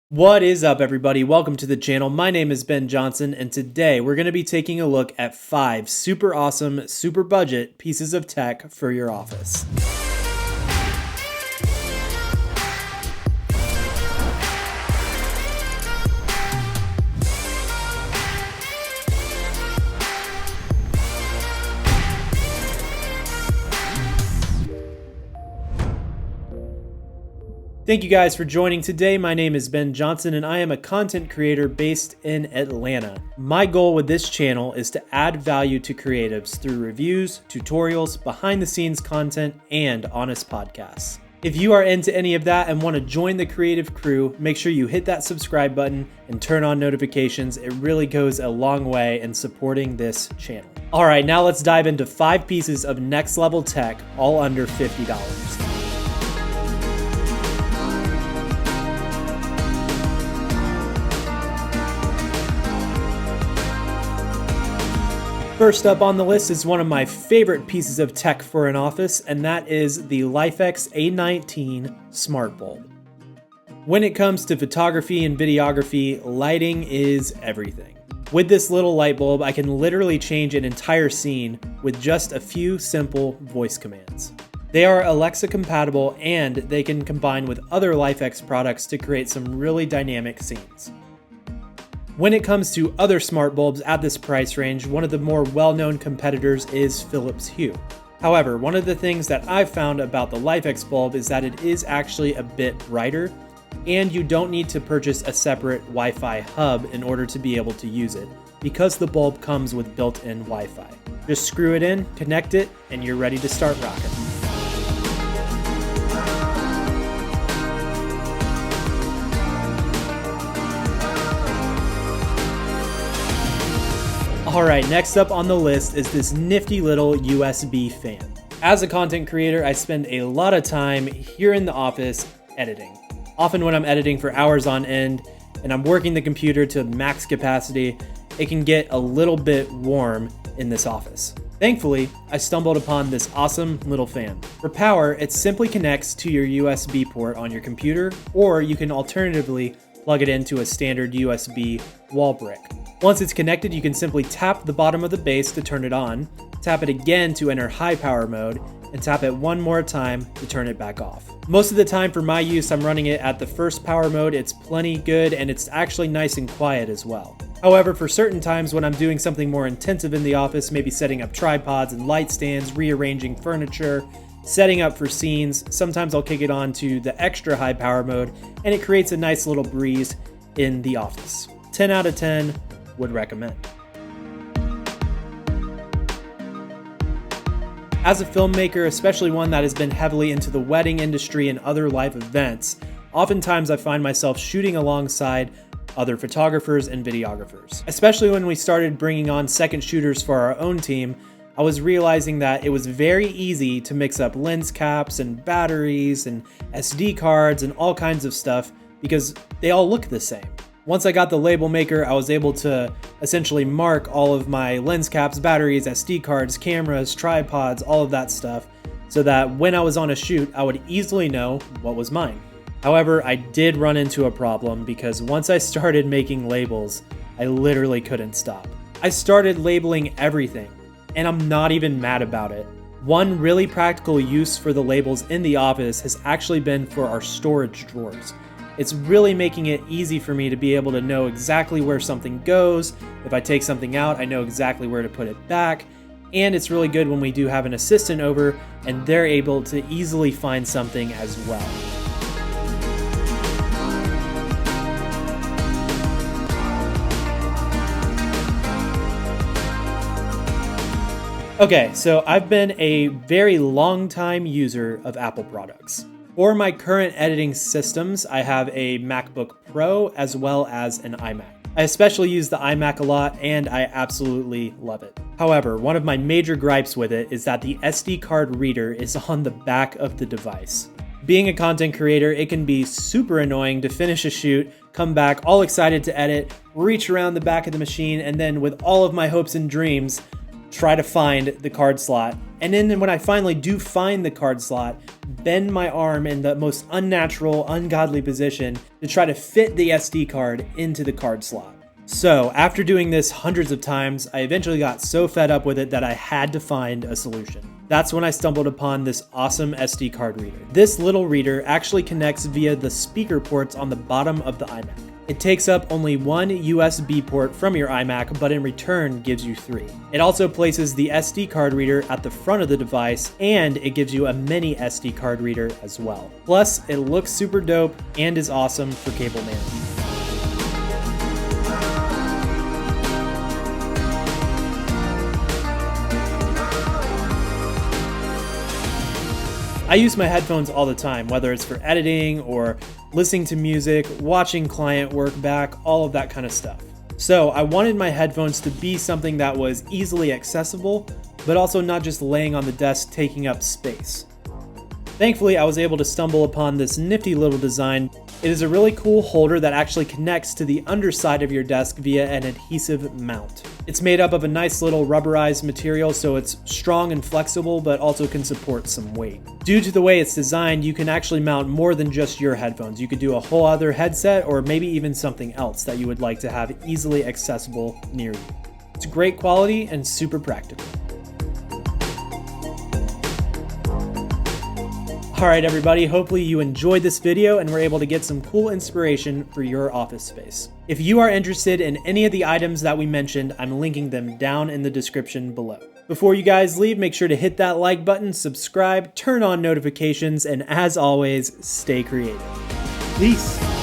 What is up, everybody? Welcome to the channel. My name is Ben Johnson, and today we're going to be taking a look at 5 super awesome, super budget pieces of tech for your office. Thank you guys for joining today. My name is Ben Johnson and I am a content creator based in Atlanta. My goal with this channel is to add value to creatives through reviews, tutorials, behind the scenes content, and honest podcasts. If you are into any of that and want to join the creative crew, make sure you hit that subscribe button and turn on notifications. It really goes a long way in supporting this channel. All right, now let's dive into 5 pieces of next level tech, all under $50. First up on the list is one of my favorite pieces of tech for an office, and that is the LIFX A19 Smart Bulb. When it comes to photography and videography, lighting is everything. With this little light bulb, I can literally change an entire scene with just a few simple voice commands. They are Alexa compatible and they can combine with other LIFX products to create some really dynamic scenes. When it comes to other smart bulbs at this price range, one of the more well-known competitors is Philips Hue. However, one of the things that I've found about the LIFX bulb is that it is actually a bit brighter, and you don't need to purchase a separate Wi-Fi hub in order to be able to use it, because the bulb comes with built-in Wi-Fi. Just screw it in, connect it, and you're ready to start rocking. Alright, next up on the list is this nifty little USB fan. As a content creator, I spend a lot of time here in the office editing. Often when I'm editing for hours on end and I'm working the computer to max capacity, it can get a little bit warm in this office. Thankfully, I stumbled upon this awesome little fan. For power, it simply connects to your USB port on your computer, or you can alternatively plug it into a standard USB wall brick. Once it's connected, you can simply tap the bottom of the base to turn it on, tap it again to enter high power mode, and tap it one more time to turn it back off. Most of the time for my use, I'm running it at the first power mode. It's plenty good and it's actually nice and quiet as well. However, for certain times when I'm doing something more intensive in the office, maybe setting up tripods and light stands, rearranging furniture, setting up for scenes, sometimes I'll kick it on to the extra high power mode and it creates a nice little breeze in the office. 10 out of 10 would recommend. As a filmmaker, especially one that has been heavily into the wedding industry and other live events, oftentimes I find myself shooting alongside other photographers and videographers. Especially when we started bringing on second shooters for our own team, I was realizing that it was very easy to mix up lens caps and batteries and SD cards and all kinds of stuff because they all look the same. Once I got the label maker, I was able to essentially mark all of my lens caps, batteries, SD cards, cameras, tripods, all of that stuff, so that when I was on a shoot, I would easily know what was mine. However, I did run into a problem because once I started making labels, I literally couldn't stop. I started labeling everything, and I'm not even mad about it. One really practical use for the labels in the office has actually been for our storage drawers. It's really making it easy for me to be able to know exactly where something goes. If I take something out, I know exactly where to put it back. And it's really good when we do have an assistant over and they're able to easily find something as well. Okay, so I've been a very long time user of Apple products. For my current editing systems, I have a MacBook Pro as well as an iMac. I especially use the iMac a lot and I absolutely love it. However, one of my major gripes with it is that the SD card reader is on the back of the device. Being a content creator, it can be super annoying to finish a shoot, come back all excited to edit, reach around the back of the machine, and then with all of my hopes and dreams, try to find the card slot. And then when I finally do find the card slot, bend my arm in the most unnatural, ungodly position to try to fit the SD card into the card slot. So after doing this hundreds of times, I eventually got so fed up with it that I had to find a solution. That's when I stumbled upon this awesome SD card reader. This little reader actually connects via the speaker ports on the bottom of the iMac. It takes up only one USB port from your iMac, but in return gives you 3. It also places the SD card reader at the front of the device, and it gives you a mini SD card reader as well. Plus, it looks super dope and is awesome for cable management. I use my headphones all the time, whether it's for editing or listening to music, watching client work back, all of that kind of stuff. So I wanted my headphones to be something that was easily accessible, but also not just laying on the desk taking up space. Thankfully, I was able to stumble upon this nifty little design. It is a really cool holder that actually connects to the underside of your desk via an adhesive mount. It's made up of a nice little rubberized material, so it's strong and flexible, but also can support some weight. Due to the way it's designed, you can actually mount more than just your headphones. You could do a whole other headset or maybe even something else that you would like to have easily accessible near you. It's great quality and super practical. Alright everybody, hopefully you enjoyed this video and were able to get some cool inspiration for your office space. If you are interested in any of the items that we mentioned, I'm linking them down in the description below. Before you guys leave, make sure to hit that like button, subscribe, turn on notifications, and as always, stay creative. Peace!